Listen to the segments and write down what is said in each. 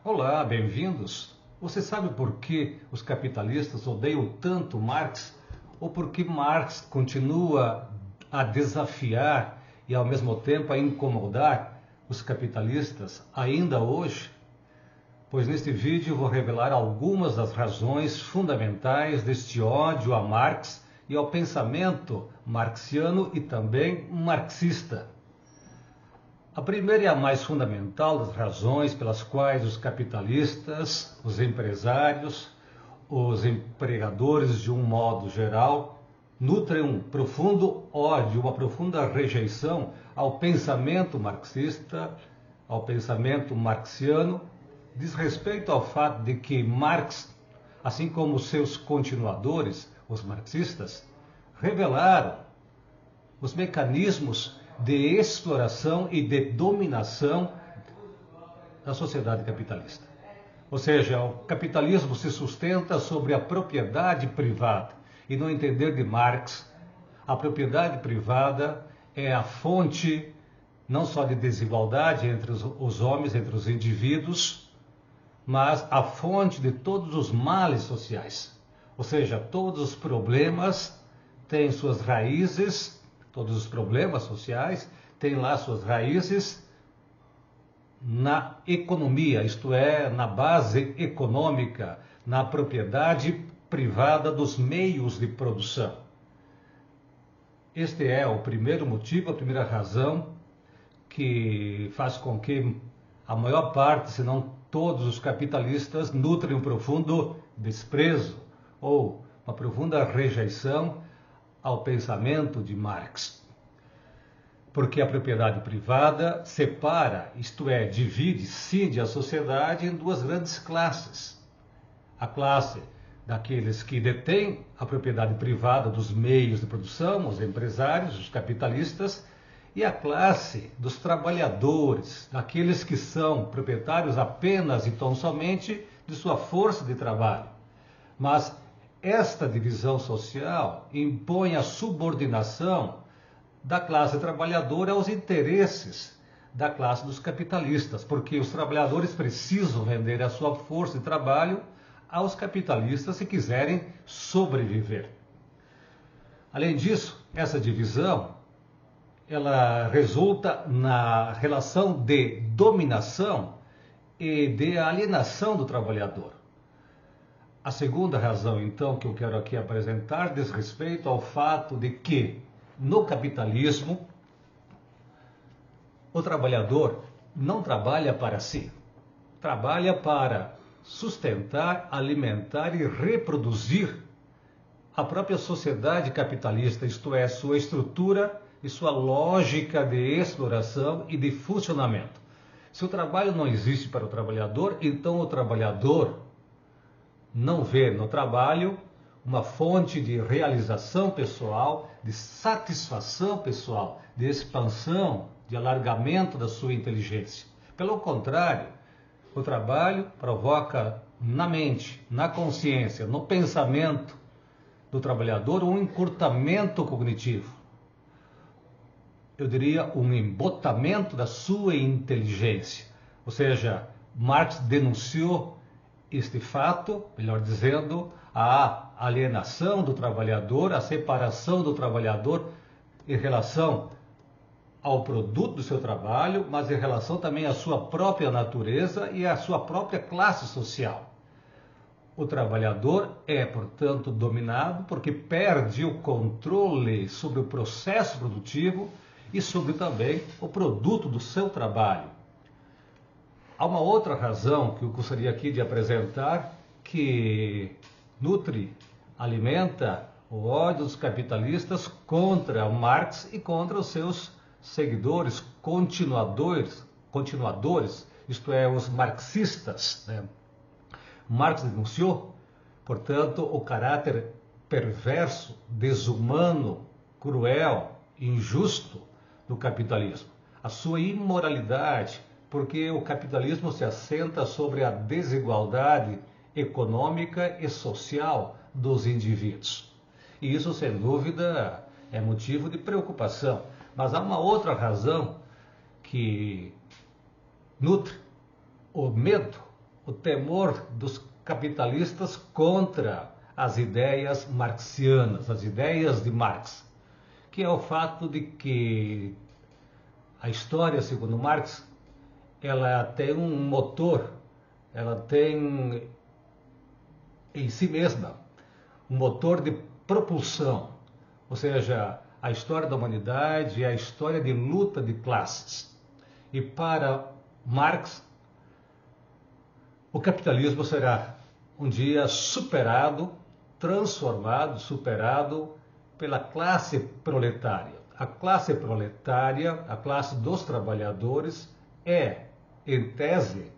Olá, bem-vindos. Você sabe por que os capitalistas odeiam tanto Marx? Ou por que Marx continua a desafiar e ao mesmo tempo a incomodar os capitalistas ainda hoje? Pois neste vídeo vou revelar algumas das razões fundamentais deste ódio a Marx e ao pensamento marxiano e também marxista. A primeira e a mais fundamental das razões pelas quais os capitalistas, os empresários, os empregadores de um modo geral, nutrem um profundo ódio, uma profunda rejeição ao pensamento marxista, ao pensamento marxiano, diz respeito ao fato de que Marx, assim como seus continuadores, os marxistas, revelaram os mecanismos de exploração e de dominação da sociedade capitalista. Ou seja, o capitalismo se sustenta sobre a propriedade privada. E no entender de Marx, a propriedade privada é a fonte não só de desigualdade entre os homens, entre os indivíduos, mas a fonte de todos os males sociais. Ou seja, todos os problemas têm suas raízes. Todos os problemas sociais têm lá suas raízes na economia, isto é, na base econômica, na propriedade privada dos meios de produção. Este é o primeiro motivo, a primeira razão que faz com que a maior parte, se não todos os capitalistas, nutrem um profundo desprezo ou uma profunda rejeição ao pensamento de Marx. Porque a propriedade privada separa, isto é, divide, cide a sociedade em duas grandes classes. A classe daqueles que detêm a propriedade privada dos meios de produção, os empresários, os capitalistas, e a classe dos trabalhadores, daqueles que são proprietários apenas e tão somente de sua força de trabalho. Mas esta divisão social impõe a subordinação da classe trabalhadora aos interesses da classe dos capitalistas, porque os trabalhadores precisam vender a sua força de trabalho aos capitalistas se quiserem sobreviver. Além disso, essa divisão ela resulta na relação de dominação e de alienação do trabalhador. A segunda razão, então, que eu quero aqui apresentar diz respeito ao fato de que, no capitalismo, o trabalhador não trabalha para si, trabalha para sustentar, alimentar e reproduzir a própria sociedade capitalista, isto é, sua estrutura e sua lógica de exploração e de funcionamento. Se o trabalho não existe para o trabalhador, então o trabalhador não vê no trabalho uma fonte de realização pessoal, de satisfação pessoal, de expansão, de alargamento da sua inteligência. Pelo contrário, o trabalho provoca na mente, na consciência, no pensamento do trabalhador um encurtamento cognitivo. Eu diria um embotamento da sua inteligência. Ou seja, Marx denunciou este fato, melhor dizendo, a alienação do trabalhador, a separação do trabalhador em relação ao produto do seu trabalho, mas em relação também à sua própria natureza e à sua própria classe social. O trabalhador é, portanto, dominado porque perde o controle sobre o processo produtivo e sobre também o produto do seu trabalho. Há uma outra razão que eu gostaria aqui de apresentar que nutre, alimenta o ódio dos capitalistas contra o Marx e contra os seus seguidores, continuadores, isto é, os marxistas, né? Marx denunciou, portanto, o caráter perverso, desumano, cruel, injusto do capitalismo, a sua imoralidade, porque o capitalismo se assenta sobre a desigualdade econômica e social dos indivíduos. E isso, sem dúvida, é motivo de preocupação. Mas há uma outra razão que nutre o medo o temor dos capitalistas contra as ideias marxianas, as ideias de Marx, que é o fato de que a história, segundo Marx, ela tem um motor, ela tem em si mesma um motor de propulsão, ou seja, a história da humanidade é a história de luta de classes. E para Marx, o capitalismo será um dia superado, transformado, superado pela classe proletária. A classe proletária, a classe dos trabalhadores, é, em tese,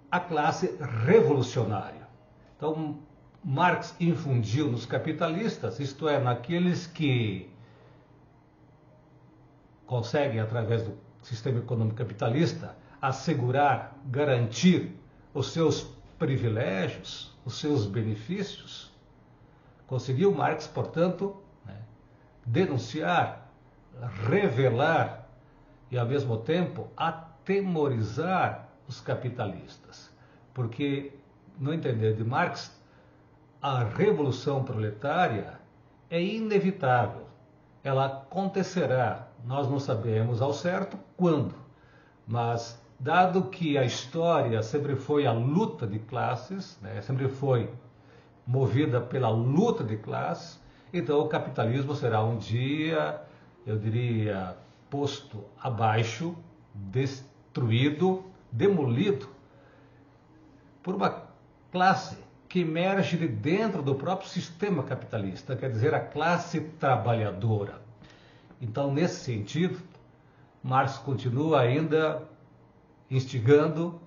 a classe revolucionária. Então, Marx infundiu nos capitalistas, isto é, naqueles que conseguem, através do sistema econômico capitalista, assegurar, garantir os seus privilégios, os seus benefícios. Conseguiu Marx, portanto, denunciar, revelar e, ao mesmo tempo, atemorizar os capitalistas. Porque, no entender de Marx, a revolução proletária é inevitável. Ela acontecerá, nós não sabemos ao certo quando, mas dado que a história sempre foi a luta de classes, sempre foi movida pela luta de classes, então o capitalismo será um dia, eu diria, posto abaixo, destruído, demolido por uma classe que emerge de dentro do próprio sistema capitalista, quer dizer, a classe trabalhadora. Então, nesse sentido, Marx continua ainda instigando,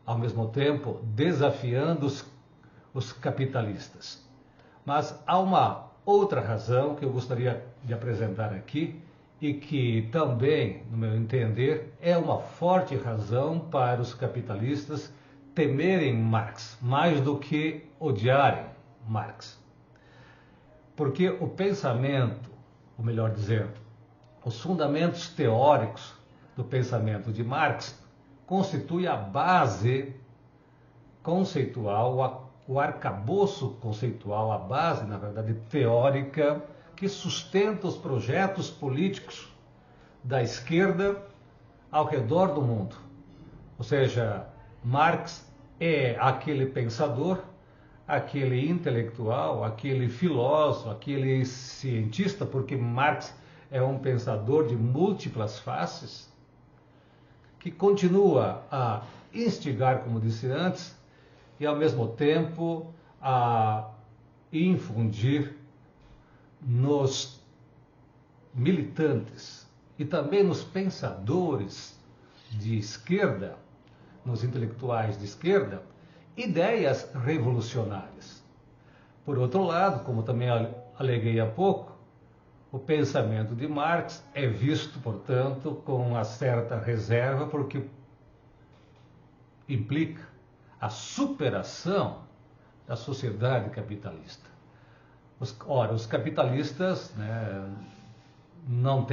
ao mesmo tempo, desafiando os capitalistas. Mas há uma outra razão que eu gostaria de apresentar aqui e que também, no meu entender, é uma forte razão para os capitalistas temerem Marx, mais do que odiarem Marx. Porque o pensamento, ou melhor dizendo, os fundamentos teóricos do pensamento de Marx constituem a base conceitual, o arcabouço conceitual, a base, na verdade, teórica, que sustenta os projetos políticos da esquerda ao redor do mundo. Ou seja, Marx é aquele pensador, aquele intelectual, aquele filósofo, aquele cientista, porque Marx é um pensador de múltiplas faces, que continua a instigar, como disse antes, e ao mesmo tempo a infundir nos militantes e também nos pensadores de esquerda, nos intelectuais de esquerda, ideias revolucionárias. Por outro lado, como também aleguei há pouco, o pensamento de Marx é visto, portanto, com uma certa reserva, porque implica a superação da sociedade capitalista. Os capitalistas não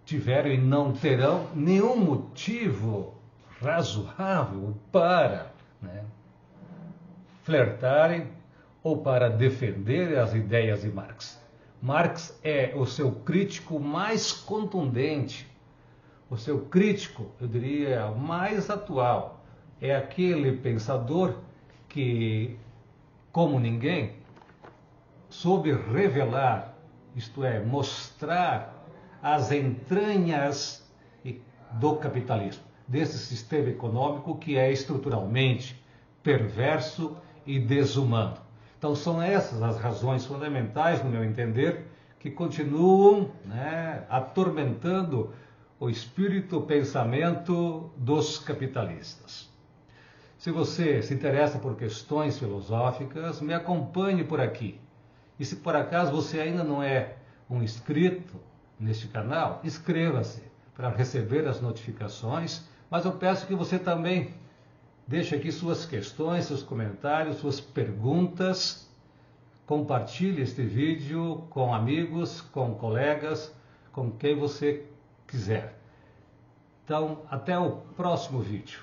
tiveram e não terão nenhum motivo razoável para flertarem ou para defender as ideias de Marx. Marx é o seu crítico mais contundente, o seu crítico, eu diria, mais atual. É aquele pensador que, como ninguém, soube revelar, isto é, mostrar as entranhas do capitalismo, desse sistema econômico que é estruturalmente perverso e desumano. Então são essas as razões fundamentais, no meu entender, que continuam atormentando o espírito, o pensamento dos capitalistas. Se você se interessa por questões filosóficas, me acompanhe por aqui. E se por acaso você ainda não é um inscrito neste canal, inscreva-se para receber as notificações, mas eu peço que você também deixe aqui suas questões, seus comentários, suas perguntas. Compartilhe este vídeo com amigos, com colegas, com quem você quiser. Então, até o próximo vídeo.